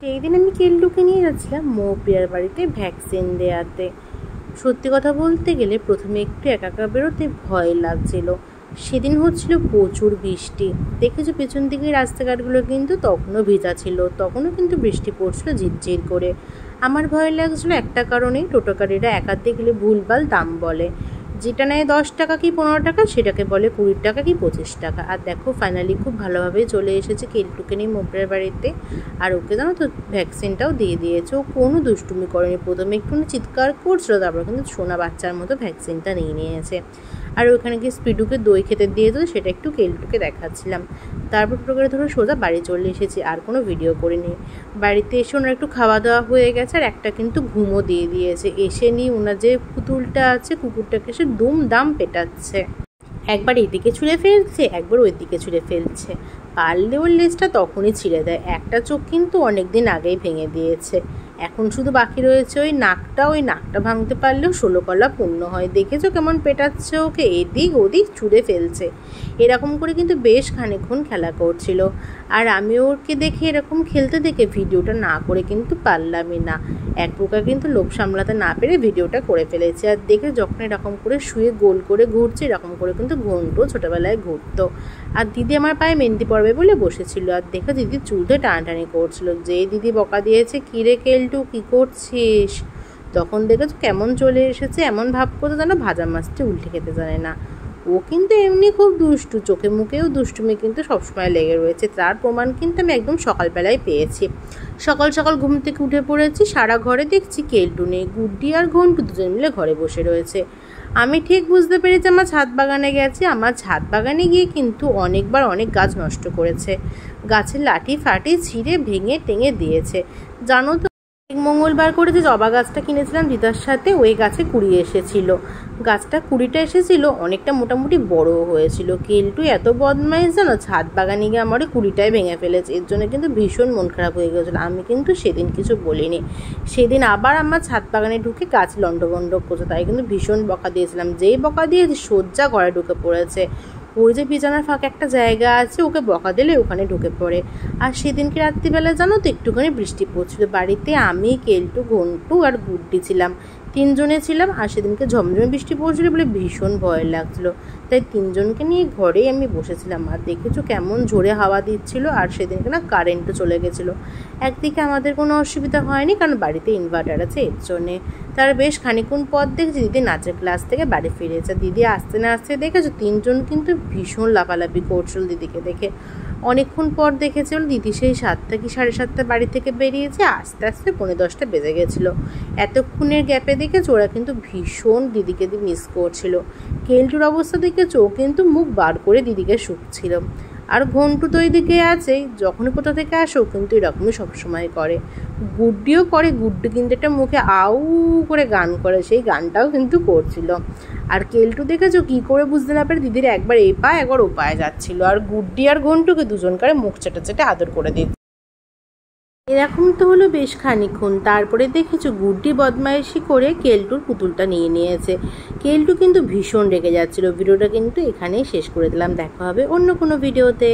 সেই দিন আমি কেল্টুকে নিয়ে যাচ্ছিলাম মৌপিয়ার বাড়িতে ভ্যাকসিন দেওয়াতে। সত্যি কথা বলতে গেলে প্রথমে একটু একা একা বেরোতে ভয় লাগছিল। সেদিন হচ্ছিল প্রচুর বৃষ্টি। দেখেছো পেছন দিকে রাস্তাঘাটগুলো কিন্তু তখনও ভেজা ছিল, তখনও কিন্তু বৃষ্টি পড়ছিল ঝিরঝির করে। আমার ভয় লাগছিলো একটা কারণেই, টোটোকারীরা একাতে গেলে ভুলভাল দাম বলে। যেটা নেয় 10 টাকা কি 15 টাকা সেটাকে বলে 20 টাকা কি 25 টাকা। আর দেখো ফাইনালি খুব ভালোভাবেই চলে এসেছে কেল্টুকে নিয়ে মৌপিয়ার বাড়িতে। আর ওকে জানো তো ভ্যাকসিনটাও দিয়ে দিয়েছে। ও কোনো দুষ্টুমি করেনি, প্রথমে একটু চিৎকার করছিল, তারপর কিন্তু সোনা বাচ্চার মতো ভ্যাকসিনটা নিয়ে নিয়েছে। আর ওখানে গিয়ে স্পিডুকে দই খেতে দিয়েছে, সেটা একটু কেল্টুকে দেখাচ্ছিলাম। তারপর টোটোকারে ধরে সোজা বাড়ি চলে এসেছি, আর কোনো ভিডিও করিনি। বাড়িতে এসে ওনার একটু খাওয়া দাওয়া হয়ে গেছে, আর একটা কিন্তু ঘুমও দিয়ে দিয়েছে। এসে নিয়ে ওনার যে পুতুলটা আছে কুকুরটাকে সে দুম দাম পেটাচ্ছে, একবার এদিকে ছুঁড়ে ফেলছে, একবার ওই দিকে ছুঁড়ে ফেলছে। পারলে ওর লেজটা তখনই ছিঁড়ে দেয়। একটা চোখ কিন্তু অনেক দিন আগেই ভেঙে দিয়েছে। এখন শুধু বাকি রয়েছে ওই নাকটা। ওই নাকটা ভাঙতে পারলেও 16 কলা পূর্ণ হয়। দেখেছো কেমন পেটাচ্ছে ওকে, এদিক ওদিক ছুঁড়ে ফেলছে। এরকম করে কিন্তু বেশ খানিকক্ষণ খেলা করছিল। আর আমি ওকে দেখে এরকম খেলতে দেখে ভিডিওটা না করে কিন্তু পারলামই না। এক প্রকার কিন্তু লোভ সামলাতে না পেরে ভিডিওটা করে ফেলেছি। আর দেখে যখন এরকম করে শুয়ে গোল করে ঘুরছে, এরকম করে কিন্তু ঘন্টু ছোটোবেলায় ঘুরতো। আর দিদি আমার পায়ে মেহেন্দি পড়বে বলে বসেছিল, আর দেখে দিদি চুল ধরে টানাটানি করছিল। যেই দিদি বকা দিয়েছে, কিরে কেল্টু কী করছিস, তখন দেখেছো কেমন চলে এসেছে। এমন ভাব করতে যেন ভাজা মাছটি উল্টে খেতে জানে না। ও কিন্তু এমনি খুব দুষ্টু, চোখে মুখেও দুষ্টুমি কিন্তু সবসময় লেগে রয়েছে। তার প্রমাণ কিন্তু আমি একদম সকালবেলায় পেয়েছি। সকাল সকাল ঘুম থেকে উঠে পড়েছি, সারা ঘরে দেখছি কেল্টু নেই, গুড্ডি আর ঘন্টু দুজন মিলে ঘরে বসে রয়েছে। আমি ঠিক বুঝতে পেরেছি আমার ছাদ বাগানে গেছে। আমার ছাদ বাগানে গিয়ে কিন্তু অনেকবার অনেক গাছ নষ্ট করেছে। গাছের লাঠি ফাটি ছিঁড়ে ভেঙে টেঙে দিয়েছে। জানো তো, মঙ্গলবার করে যে জবা গাছটা কিনেছিলাম দিদার সাথে, ওই গাছে কুড়ি এসেছিল। গাছটা কুড়িটা এসেছিল, অনেকটা মোটামুটি বড়ও হয়েছিল। কেল্টু এত বদমাইশ জানো, ছাদ বাগানে গিয়ে আমার কুড়িটাই ভেঙে ফেলেছে। এর জন্য কিন্তু ভীষণ মন খারাপ হয়ে গেছিলো। আমি কিন্তু সেদিন কিছু বলিনি। সেদিন আবার আমার ছাদ বাগানে ঢুকে গাছ লন্ডভন্ড করছে, তাই কিন্তু ভীষণ বকা দিয়েছিলাম। যেই বকা দিয়েছি সোজা ঘরে ঢুকে পড়েছে। ওই যে বিছানার ফাঁকে একটা জায়গা আছে, ওকে বকা দিলে ওখানে ঢুকে পড়ে। আর সেদিনকে রাত্রিবেলা জানো তো একটুখানি বৃষ্টি পড়ছিল। বাড়িতে আমি, কেল্টু, ঘন্টু আর গুড্ডি ছিলাম, 3 জনে ছিলাম। আর সেদিনকে ঝমঝমে বৃষ্টি পড়ছিল বলে ভীষণ ভয় লাগছিল, তাই 3 জনকে নিয়ে ঘরেই আমি বসেছিলাম। আর দেখেছো কেমন জোরে হাওয়া দিচ্ছিল। আর সেদিনকে না কারেন্টও চলে গেছিলো। একদিকে আমাদের কোনো অসুবিধা হয়নি, কারণ বাড়িতে ইনভার্টার আছে, এর জন্যে। তার বেশ খানিকক্ষণ পর দেখছি দিদি নাচের ক্লাস থেকে বাড়ি ফিরেছে। দিদি আসতে না আসতে দেখেছো 3 জন কিন্তু ভীষণ লাফালাফি করছিল দিদিকে দেখে। অনেকক্ষণ পর দেখেছিল দিদি সেই 7টা কি 7:30 বাড়ি থেকে বেরিয়েছে, আস্তে আস্তে 9:10 বেজে গেছিলো। এতক্ষণের গ্যাপে দেখেছো ওরা কিন্তু ভীষণ দিদিকে মিস করছিল। কেল্টুর অবস্থা দেখেছো, ও কিন্তু মুখ বার করে দিদিকে শুকছিল। আর ঘন্টু তো এদিকে আছেই, যখনই কোথা থেকে আসো কিন্তু এরকমই সবসময় করে। গুড্ডিও করে, গুড্ডি কিন্তু একটা মুখে আউ করে গান করে, সেই গানটাও কিন্তু করছিল। আর কেল্টু দেখেছো কী করে বুঝতে না পারে দিদির একবার এই পায়ে একবার ও পায়ে যাচ্ছিল। আর গুড্ডি আর ঘন্টুকে দুজনকারে মুখ চেটে চেটে আদর করে দিচ্ছে। এরকম তো হলো বেশ খানিকক্ষণ। তারপরে দেখেছো গুড্ডি বদমাইশি করে কেল্টুর পুতুলটা নিয়ে নিয়েছে। কেল্টু কিন্তু ভীষণ রেগে যাচ্ছিল। ভিডিওটা কিন্তু এখানেই শেষ করে দিলাম। দেখা হবে অন্য কোনো ভিডিওতে।